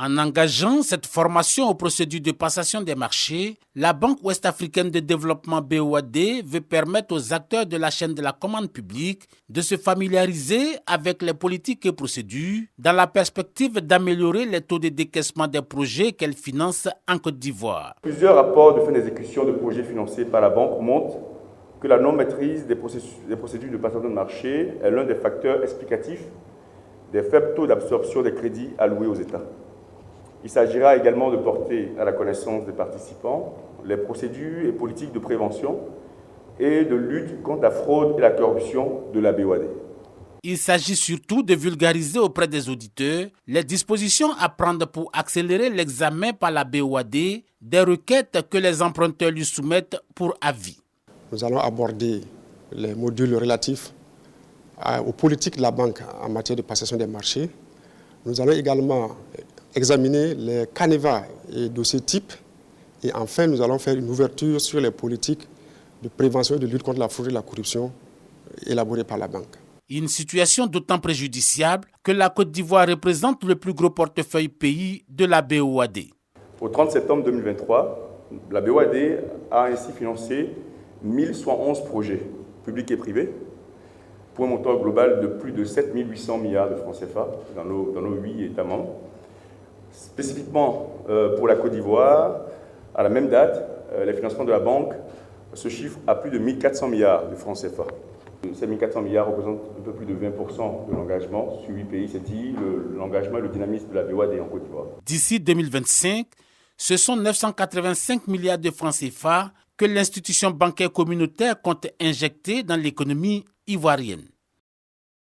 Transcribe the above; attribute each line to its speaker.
Speaker 1: En engageant cette formation aux procédures de passation des marchés, la Banque ouest-africaine de développement BOAD veut permettre aux acteurs de la chaîne de la commande publique de se familiariser avec les politiques et procédures dans la perspective d'améliorer les taux de décaissement des projets qu'elle finance en Côte d'Ivoire.
Speaker 2: Plusieurs rapports de fin d'exécution de projets financés par la banque montrent que la non-maîtrise des procédures de passation de marché est l'un des facteurs explicatifs des faibles taux d'absorption des crédits alloués aux États. Il s'agira également de porter à la connaissance des participants les procédures et politiques de prévention et de lutte contre la fraude et la corruption de la BOAD.
Speaker 1: Il s'agit surtout de vulgariser auprès des auditeurs les dispositions à prendre pour accélérer l'examen par la BOAD des requêtes que les emprunteurs lui soumettent pour avis.
Speaker 3: Nous allons aborder les modules relatifs aux politiques de la banque en matière de passation des marchés. Nous allons également examiner les canevas et dossiers types. Et enfin, nous allons faire une ouverture sur les politiques de prévention et de lutte contre la fraude et la corruption élaborées par la banque.
Speaker 1: Une situation d'autant préjudiciable que la Côte d'Ivoire représente le plus gros portefeuille pays de la BOAD.
Speaker 2: Au 30 septembre 2023, la BOAD a ainsi financé 1111 projets publics et privés pour un montant global de plus de 7 800 milliards de francs CFA dans nos 8 États membres. Spécifiquement pour la Côte d'Ivoire, à la même date, les financements de la banque se chiffrent à plus de 1 400 milliards de francs CFA. Ces 1 400 milliards représentent un peu plus de 20% de l'engagement sur 8 pays. C'est dit l'engagement et le dynamisme de la BOAD en Côte d'Ivoire.
Speaker 1: D'ici 2025, ce sont 985 milliards de francs CFA que l'institution bancaire communautaire compte injecter dans l'économie ivoirienne.